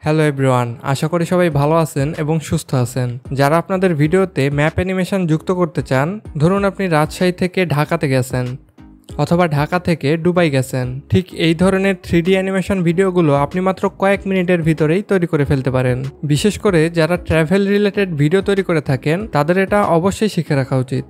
Hello everyone, আশা করি সবাই ভালো আছেন এবং সুস্থ আছেন। যারা আপনাদের ভিডিওতে ম্যাপ অ্যানিমেশন যুক্ত করতে চান, ধরুন আপনি রাজশাহী থেকে ঢাকাতে গেছেন অথবা ঢাকা থেকে দুবাই গেছেন, ঠিক এই ধরনের 3D অ্যানিমেশন ভিডিওগুলো আপনি মাত্র কয়েক মিনিটের ভিতরেই তৈরি করে ফেলতে পারেন। বিশেষ করে যারা ট্রাভেল রিলেটেড ভিডিও তৈরি করে থাকেন তাদের এটা অবশ্যই শিখে রাখা উচিত।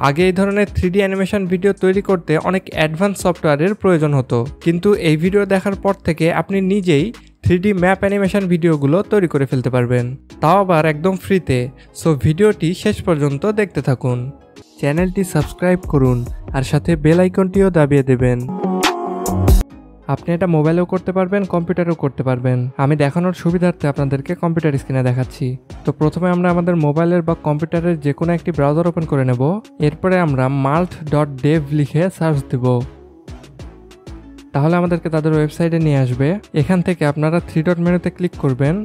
আগে এই ধরনের 3D অ্যানিমেশন ভিডিও তৈরি করতে অনেক অ্যাডভান্স সফটওয়্যারের প্রয়োজন হতো, কিন্তু এই ভিডিও দেখার পর থেকে আপনি নিজেই 3D ম্যাপ অ্যানিমেশন ভিডিওগুলো তৈরি করে ফেলতে পারবেন, তাও আবার একদম ফ্রিতে। সো ভিডিওটি শেষ পর্যন্ত দেখতে থাকুন। চ্যানেলটি সাবস্ক্রাইব করুন আর সাথে বেল আইকনটিও দাবিয়ে দেবেন। আপনি এটা মোবাইলেও করতে পারবেন, কম্পিউটারেও করতে পারবেন। আমি দেখানোর সুবিধার্থে আপনাদেরকে কম্পিউটার স্ক্রিনে দেখাচ্ছি। তো প্রথমে আমরা আমাদের মোবাইলের বা কম্পিউটারের যে কোনো একটি ব্রাউজার ওপেন করে নেব। এরপরে আমরা malt.dev লিখে সার্চ দেব। তাহলে আমাদেরকে তাদের ওয়েবসাইটে নিয়ে আসবে। এখান থেকে আপনারা 3 ডট মেনুতে ক্লিক করবেন।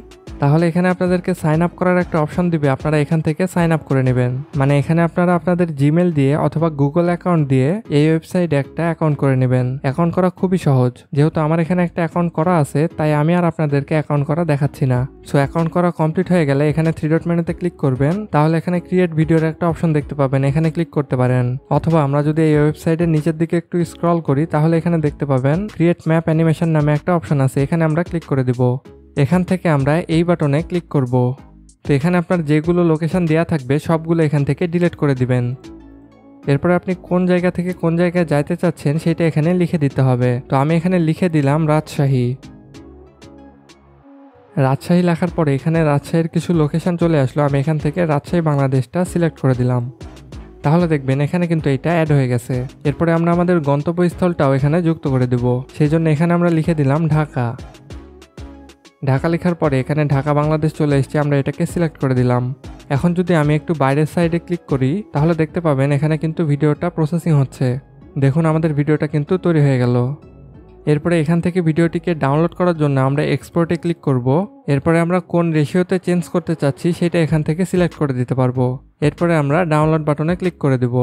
তাহলে এখানে আপনাদেরকে সাইন আপ করার একটা অপশন দিবে, আপনারা এখান থেকে সাইন আপ করে নেবেন। মানে এখানে আপনারা আপনাদের জিমেল দিয়ে অথবা গুগল অ্যাকাউন্ট দিয়ে এই ওয়েবসাইটে একটা অ্যাকাউন্ট করে নেবেন। অ্যাকাউন্ট করা খুবই সহজ, যেহেতু আমার এখানে একটা অ্যাকাউন্ট করা আছে তাই আমি আর আপনাদেরকে অ্যাকাউন্ট করা দেখাচ্ছি না। সো অ্যাকাউন্ট করা কমপ্লিট হয়ে গেলে এখানে 3 ডট মেনুতে ক্লিক করবেন। তাহলে এখানে ক্রিয়েট ভিডিওর একটা অপশন দেখতে পাবেন, এখানে ক্লিক করতে পারেন। অথবা আমরা যদি এই ওয়েবসাইটের নিচের দিকে একটু স্ক্রল করি তাহলে এখানে দেখতে পাবেন ক্রিয়েট ম্যাপ অ্যানিমেশন নামে একটা অপশন আছে, এখানে আমরা ক্লিক করে দিব। এখান থেকে আমরা এই বাটনে ক্লিক করব। তো এখানে আপনার যেগুলো লোকেশন দেওয়া থাকবে সবগুলো এখান থেকে ডিলিট করে দিবেন। এরপরে আপনি কোন জায়গা থেকে কোন জায়গায় যাইতে চাচ্ছেন সেটা এখানে লিখে দিতে হবে। তো আমি এখানে লিখে দিলাম রাজশাহী। রাজশাহী লেখার পরে এখানে রাজশাহীর কিছু লোকেশন চলে আসলো। আমি এখান থেকে রাজশাহী বাংলাদেশটা সিলেক্ট করে দিলাম। তাহলে দেখবেন এখানে কিন্তু এটা অ্যাড হয়ে গেছে। এরপরে আমরা আমাদের গন্তব্যস্থলটাও এখানে যুক্ত করে দেব। সেই জন্য এখানে আমরা লিখে দিলাম ঢাকা। ঢাকা লেখার পরে এখানে ঢাকা বাংলাদেশ চলে এসেছে, আমরা এটাকে সিলেক্ট করে দিলাম। এখন যদি আমি একটু বাইরের সাইডে ক্লিক করি তাহলে দেখতে পাবেন এখানে কিন্তু ভিডিওটা প্রসেসিং হচ্ছে। দেখুন আমাদের ভিডিওটা কিন্তু তৈরি হয়ে গেল। এরপরে এখান থেকে ভিডিওটিকে ডাউনলোড করার জন্য আমরা এক্সপোর্টে ক্লিক করব। এরপরে আমরা কোন রেশিওতে চেঞ্জ করতে চাচ্ছি সেটা এখান থেকে সিলেক্ট করে দিতে পারবো। এরপরে আমরা ডাউনলোড বাটনে ক্লিক করে দেব।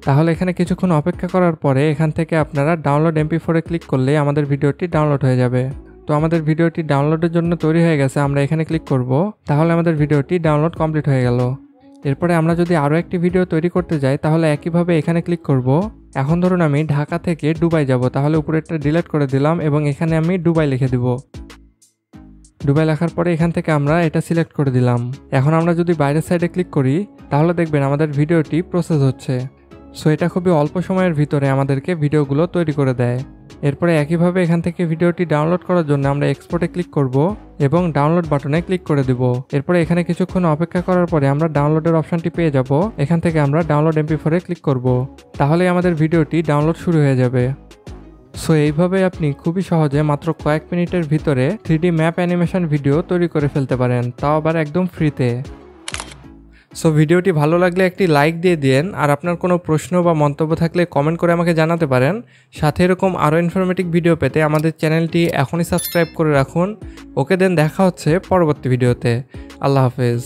তাহলে এখানে কিছুক্ষণ অপেক্ষা করার পরে এখান থেকে আপনারা ডাউনলোড MP4 এ ক্লিক করলে আমাদের ভিডিওটি ডাউনলোড হয়ে যাবে। তো আমাদের ভিডিওটি ডাউনলোডের জন্য তৈরি হয়ে গেছে, আমরা এখানে ক্লিক করব। তাহলে আমাদের ভিডিওটি ডাউনলোড কমপ্লিট হয়ে গেল। এরপরে আমরা যদি আরও একটি ভিডিও তৈরি করতে যাই তাহলে একইভাবে এখানে ক্লিক করব। এখন ধরুন আমি ঢাকা থেকে দুবাই যাব, তাহলে উপরেরটা ডিলিট করে দিলাম এবং এখানে আমি দুবাই লিখে দিব। দুবাই লেখার পরে এখান থেকে আমরা এটা সিলেক্ট করে দিলাম। এখন আমরা যদি বাইরের সাইডে ক্লিক করি তাহলে দেখবেন আমাদের ভিডিওটি প্রসেস হচ্ছে। সো এটা খুবই অল্প সময়ের ভিতরে আমাদেরকে ভিডিওগুলো তৈরি করে দেয়। এরপরে একইভাবে এখান থেকে ভিডিওটি ডাউনলোড করার জন্য আমরা এক্সপোর্টে ক্লিক করব এবং ডাউনলোড বাটনে ক্লিক করে দিব। এরপরে এখানে কিছুক্ষণ অপেক্ষা করার পরে আমরা ডাউনলোডের অপশনটি পেয়ে যাব। এখান থেকে আমরা ডাউনলোড MP4 এ ক্লিক করব। তাহলে আমাদের ভিডিওটি ডাউনলোড শুরু হয়ে যাবে। সো এইভাবে আপনি খুবই সহজে মাত্র কয়েক মিনিটের ভিতরে 3D ম্যাপ অ্যানিমেশন ভিডিও তৈরি করে ফেলতে পারেন, তাও আবার একদম ফ্রিতে। সো ভিডিওটি ভালো লাগলে একটি লাইক দিয়ে দিন, আর আপনার কোনো প্রশ্ন বা মন্তব্য থাকলে কমেন্ট করে আমাকে জানাতে পারেন। সাথে এরকম আরও ইনফরমেটিভ ভিডিও পেতে আমাদের চ্যানেলটি এখনই সাবস্ক্রাইব করে রাখুন। ওকে দেন, দেখা হচ্ছে পরবর্তী ভিডিওতে। আল্লাহ হাফেজ।